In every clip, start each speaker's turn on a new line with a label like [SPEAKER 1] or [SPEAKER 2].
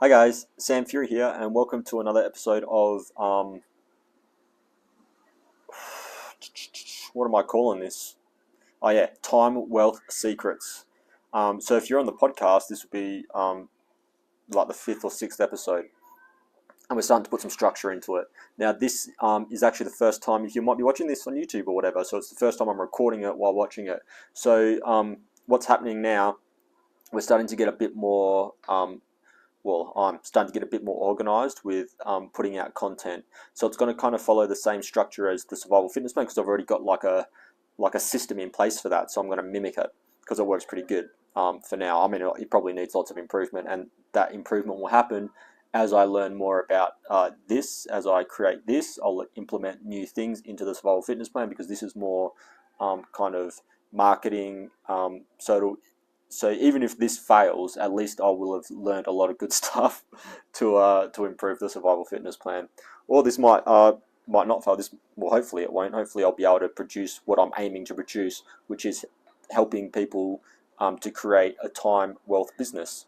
[SPEAKER 1] Hi guys, Sam Fury here, and welcome to another episode of what am I calling this? Oh yeah, Time Wealth Secrets. So if you're on the podcast, this will be like the fifth or sixth episode, and we're starting to put some structure into it. Now this is actually the first time if you might be watching this on YouTube or whatever. So it's the first time I'm recording it while watching it. So what's happening now? We're starting to get a bit more I'm starting to get a bit more organized with putting out content. So it's going to kind of follow the same structure as the survival fitness plan because I've already got like a system in place for that. So I'm going to mimic it because it works pretty good for now. I mean, it probably needs lots of improvement, and that improvement will happen as I learn more about this. As I create this, I'll implement new things into the survival fitness plan because this is more kind of marketing. So even if this fails, at least I will have learned a lot of good stuff to improve the survival fitness plan. Or this might not fail. This well, hopefully it won't. Hopefully I'll be able to produce what I'm aiming to produce, which is helping people to create a time wealth business,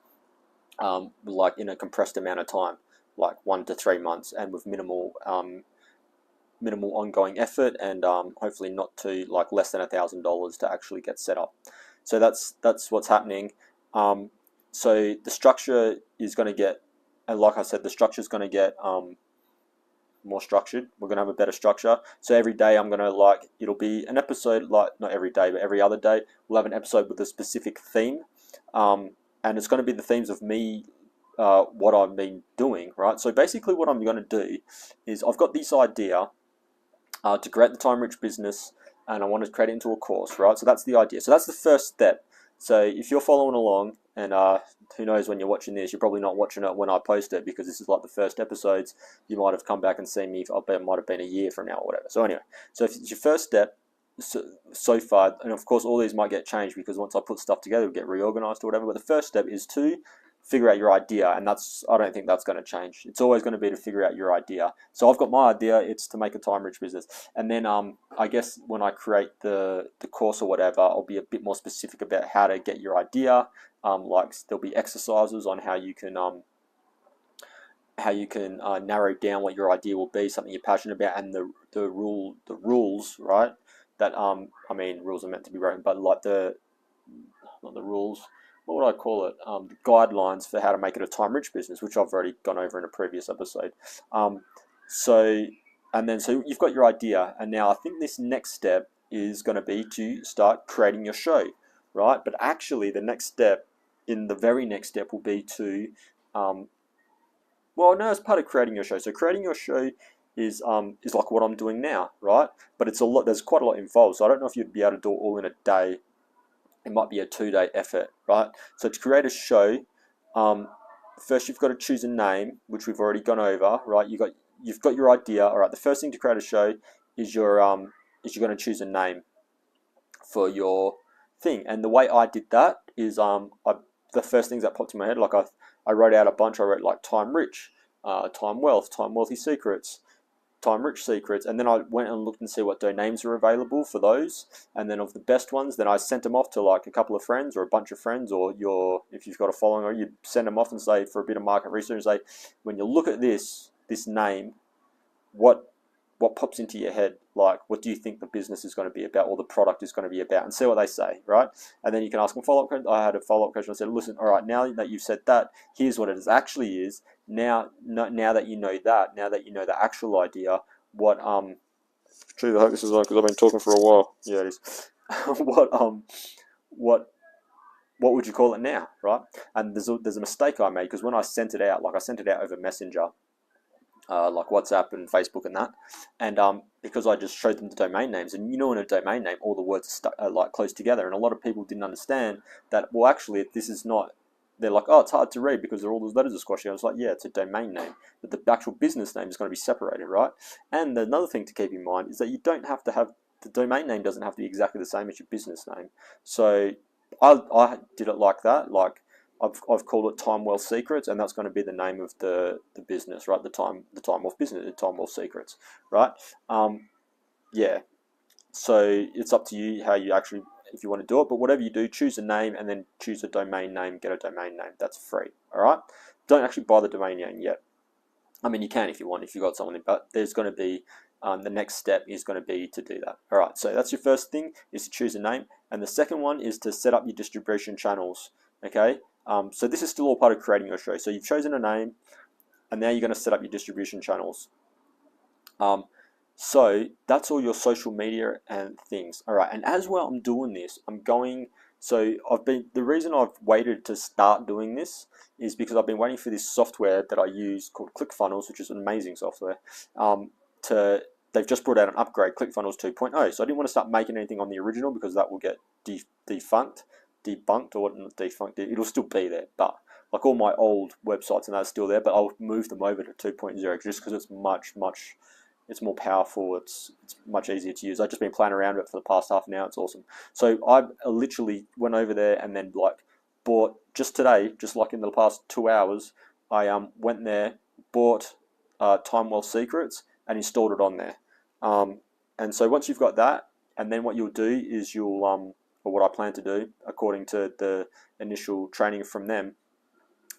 [SPEAKER 1] like in a compressed amount of time, like 1 to 3 months, and with minimal ongoing effort, and hopefully not to like less than $1,000 to actually get set up. So that's what's happening. So the structure is going to get, and like I said, the structure is going to get more structured. We're going to have a better structure. So every day I'm going to it'll be an episode, like not every day, but every other day we'll have an episode with a specific theme, and it's going to be the themes of me. What I've been doing, right? So basically, what I'm going to do is I've got this idea to create the time rich business, and I want to create it into a course, right? So that's the idea. So that's the first step. So if you're following along, and who knows when you're watching this, you're probably not watching it when I post it because this is like the first episodes. You might have come back and seen me. I bet it might have been a year from now or whatever. So anyway, so if it's your first step so far, and of course all these might get changed because once I put stuff together, it'll get reorganized or whatever. But the first step is to figure out your idea, and I don't think that's going to change. It's always going to be to figure out your idea. So I've got my idea. It's to make a time rich business, and then I guess when I create the course or whatever, I'll be a bit more specific about how to get your idea. Like there'll be exercises on how you can narrow down what your idea will be, something you're passionate about, and the rules, right? That I mean, rules are meant to be written, but like not the rules. What would I call it? The guidelines for how to make it a time rich business, which I've already gone over in a previous episode. Um, so so you've got your idea, and now I think this next step is going to be to start creating your show, right? But actually, the very next step will be to well, no, it's part of creating your show. So creating your show is like what I'm doing now, right? But it's a lot. There's quite a lot involved. So I don't know if you'd be able to do it all in a day. It might be a 2 day effort, right? So to create a show, um, first you've got to choose a name, which we've already gone over, right? You've got your idea. All right. The first thing to create a show is you're going to choose a name for your thing. And the way I did that is the first things that popped in my head, like I wrote out a bunch. I wrote like time rich, time wealth, time wealthy secrets, time rich secrets, and then I went and looked and see what domains are available for those, and then of the best ones, then I sent them off to like a couple of friends or a bunch of friends, or if you've got a following, or you send them off and say for a bit of market research, say when you look at this name, what pops into your head, like what do you think the business is going to be about or the product is going to be about, and see what they say, right? And then you can ask them follow-up questions. I had a follow-up question. I said, listen, all right, now that you've said that, here's what it actually is. Now that you know that, now that you know the actual idea, what Gee, I hope this is on because I've been talking for a while. Yeah, it is. what what what would you call it now, right? And there's a mistake I made because when I sent it out, like I sent it out over Messenger, like WhatsApp and Facebook and that, and because I just showed them the domain names, and in a domain name, all the words are like close together, and a lot of people didn't understand that. Well, actually, this is not. They're like, oh, it's hard to read because all those letters are squashy. I was like, yeah, it's a domain name, but the actual business name is going to be separated, right? And another thing to keep in mind is that you don't have to have the domain name doesn't have to be exactly the same as your business name. So I did it like that, like I've called it Time Wealth Secrets, and that's going to be the name of the business, right? The Time Wealth Business, the Time Wealth Secrets, right? Yeah. So it's up to you how you actually, if you want to do it. But whatever you do, choose a name and then choose a domain name. Get a domain name. That's free. All right. don't actually buy the domain name yet. I mean, you can if you want, if you've got something, but there's going to be, the next step is going to be to do that. All right, so that's your first thing, is to choose a name. And the second one is to set up your distribution channels, okay? So this is still all part of creating your show. So you've chosen a name, and now you're going to set up your distribution channels. So that's all your social media and things. All right, and as well, I'm doing this, the reason I've waited to start doing this is because I've been waiting for this software that I use called ClickFunnels, which is an amazing software. They've just brought out an upgrade, ClickFunnels 2.0. So I didn't want to start making anything on the original because that will get debunked, or not defunct. It'll still be there, but like all my old websites and that's still there. But I'll move them over to 2.0 just because it's much. It's more powerful. It's much easier to use. I've just been playing around with it for the past half an hour. It's awesome. So I literally went over there and then bought just today, just like in the past 2 hours. I went there, bought Time Well Secrets, and installed it on there. And so once you've got that, and then what you'll do is or what I plan to do, according to the initial training from them,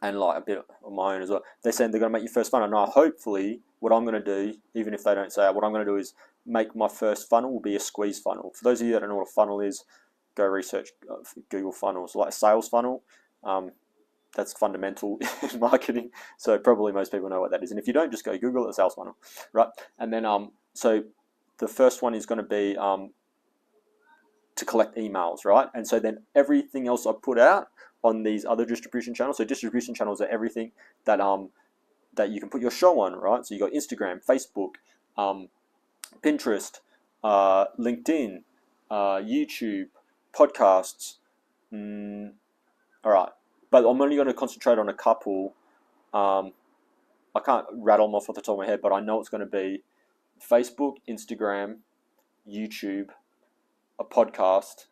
[SPEAKER 1] and like a bit of my own as well, they're saying they're going to make your first funnel. Now, hopefully, what I'm going to do, even if they don't say it, what I'm going to do is make my first funnel will be a squeeze funnel. For those of you that don't know what a funnel is, go research Google funnels, like a sales funnel. That's fundamental in marketing, so probably most people know what that is. And if you don't, just go Google a sales funnel, right? And then so the first one is going to be to collect emails, right? And so then everything else I put out on these other distribution channels. So distribution channels are everything that that you can put your show on, right? So you got Instagram, Facebook, Pinterest, LinkedIn, YouTube, podcasts. All right, but I'm only going to concentrate on a couple. I can't rattle them off the top of my head, but I know it's going to be Facebook, Instagram, YouTube, a podcast,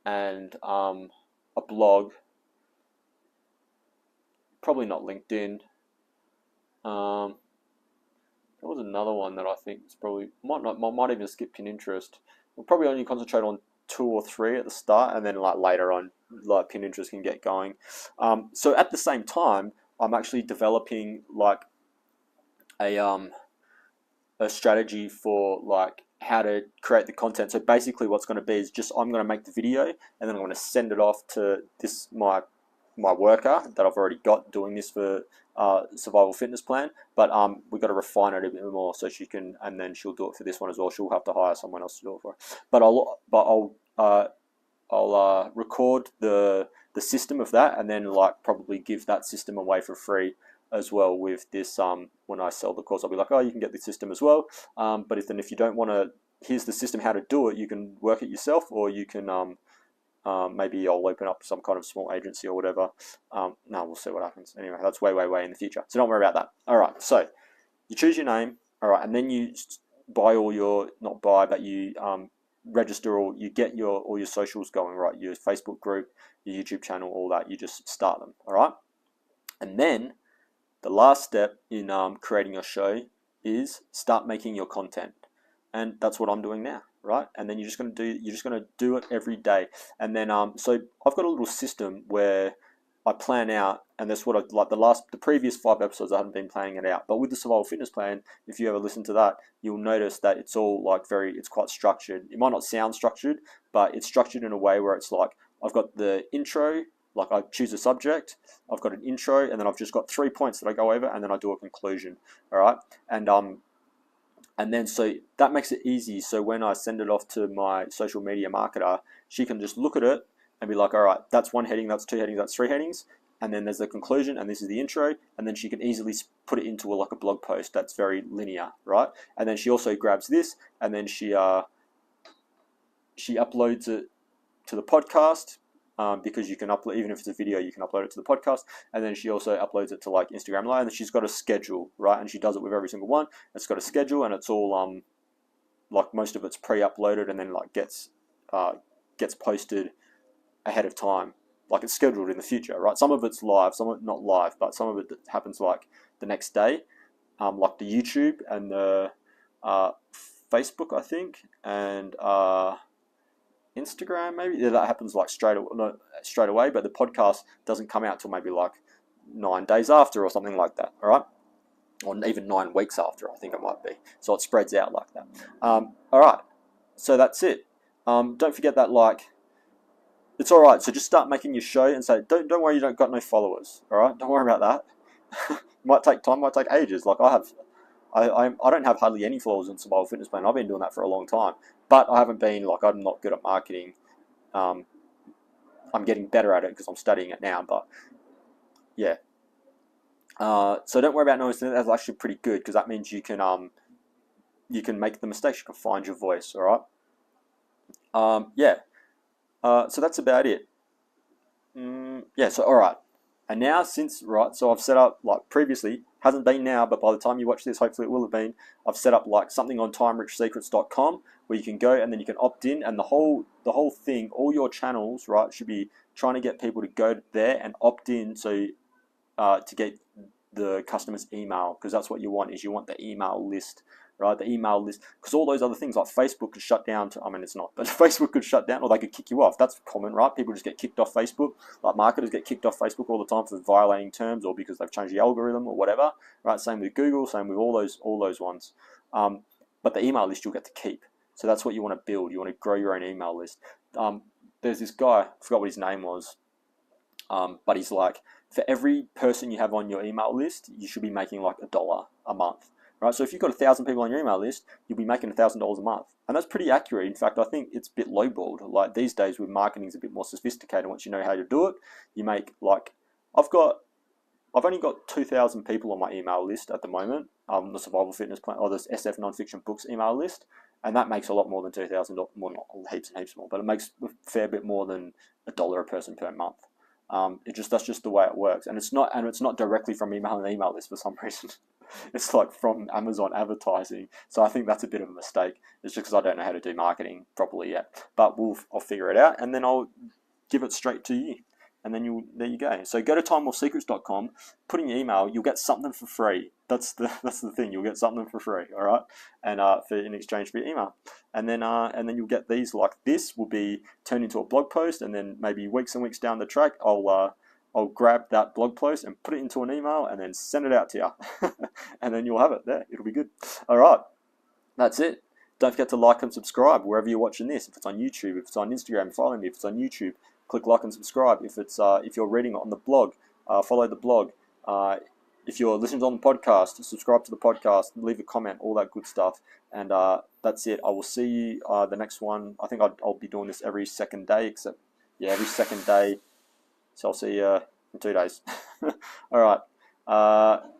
[SPEAKER 1] and a blog. Probably not LinkedIn. There was another one that I think is probably might even skip Pinterest. We'll probably only concentrate on 2 or 3 at the start, and then like later on, like Pinterest can get going. So at the same time, I'm actually developing like a strategy for like how to create the content. So basically, what's going to be is just I'm going to make the video, and then I'm going to send it off to my worker that I've already got doing this for Survival Fitness Plan, but we've got to refine it a bit more so she can, and then she'll do it for this one as well. She'll have to hire someone else to do it for her. But I'll record the system of that, and then like probably give that system away for free as well with this. When I sell the course, I'll be like, oh, you can get the system as well. But if you don't want to, here's the system how to do it. You can work it yourself, or you can maybe I'll open up some kind of small agency or whatever. No, we'll see what happens. Anyway, that's way in the future. So don't worry about that. All right, so you choose your name. All right, and then you buy all your, not buy, but you register all, you get all your socials going, right? Your Facebook group, your YouTube channel, all that. You just start them, all right? And then the last step in creating your show is start making your content. And that's what I'm doing now, right? And then you're just going to do it every day. And then so I've got a little system where I plan out, and that's what I like. The previous 5 episodes I haven't been planning it out, but with the Survival Fitness Plan, if you ever listen to that, you'll notice that it's all like it's quite structured. It might not sound structured, but it's structured in a way where it's like I've got the intro, like I choose a subject, I've got an intro, and then I've just got 3 points that I go over, and then I do a conclusion. All right, and then so that makes it easy. So when I send it off to my social media marketer, she can just look at it and be like, all right, that's 1 heading, that's 2 headings, that's 3 headings. And then there's the conclusion, and this is the intro. And then she can easily put it into like a blog post that's very linear, right? And then she also grabs this, and then she uploads it to the podcast, because you can upload, even if it's a video, you can upload it to the podcast. And then she also uploads it to like Instagram Live, and she's got a schedule, right? And she does it with every single one. It's got a schedule, and it's all like most of it's pre-uploaded, and then like gets posted ahead of time, like it's scheduled in the future, right? Some of it's live, some of it not live, but some of it happens like the next day, like the YouTube and the Facebook, I think, and Instagram maybe. Yeah, that happens like straight away, but the podcast doesn't come out till maybe like 9 days after or something like that, all right? Or even 9 weeks after, I think it might be. So it spreads out like that. All right, so that's it. Don't forget that, like, it's all right. So just start making your show and say, don't worry, you don't got no followers, all right? Don't worry about that. Might take time, might take ages. Like I don't have hardly any followers on Survival Fitness Plan. I've been doing that for a long time, but I haven't been, like, I'm not good at marketing. I'm getting better at it because I'm studying it now, but yeah. So don't worry about noticing. That's actually pretty good because that means you can make the mistakes. You can find your voice. All right. Yeah. So that's about it. Yeah. So all right. And now so I've set up, like, previously, hasn't been now, but by the time you watch this, hopefully it will have been. I've set up like something on timerichsecrets.com where you can go and then you can opt in, and the whole thing, all your channels, right, should be trying to get people to go there and opt in, so to get the customer's email, because that's what you want, is you want the email list, right? The email list, because all those other things like Facebook could shut down. I mean, it's not, but Facebook could shut down, or they could kick you off. That's common, right? People just get kicked off Facebook. Like, marketers get kicked off Facebook all the time for violating terms or because they've changed the algorithm or whatever, right? Same with Google, same with all those ones. But the email list you'll get to keep. So that's what you want to build. You want to grow your own email list. There's this guy, I forgot what his name was, but he's like, for every person you have on your email list, you should be making like $1 a month, right? So if you've got 1,000 people on your email list, you'll be making $1,000 a month, and that's pretty accurate. In fact, I think it's a bit lowballed. Like, these days, with marketing, is a bit more sophisticated. Once you know how to do it, you make, like, I've only got 2,000 people on my email list at the moment. The Survival Fitness Plan, or this SF Nonfiction Books email list, and that makes a lot more than $2,000. Well, not heaps and heaps more, but it makes a fair bit more than $1 a person per month. That's just the way it works, and it's not directly from email and email list for some reason. It's like from Amazon advertising. So I think that's a bit of a mistake. It's just because I don't know how to do marketing properly yet. But I'll figure it out, and then I'll give it straight to you, and then there you go. So go to timewellsecrets.com, put in your email, you'll get something for free. That's the thing. You'll get something for free, all right, and in exchange for your email, and then you'll get these. Like, this will be turned into a blog post, and then maybe weeks and weeks down the track, I'll grab that blog post and put it into an email and then send it out to you, and then you'll have it there. It'll be good. All right, that's it. Don't forget to like and subscribe wherever you're watching this. If it's on YouTube, if it's on Instagram, follow me. If it's on YouTube, click like and subscribe. If you're reading it on the blog, follow the blog. If you're listening on the podcast, subscribe to the podcast, leave a comment, all that good stuff. And that's it. I will see you the next one. I think I'll be doing this every second day, every second day. So I'll see you in 2 days. All right.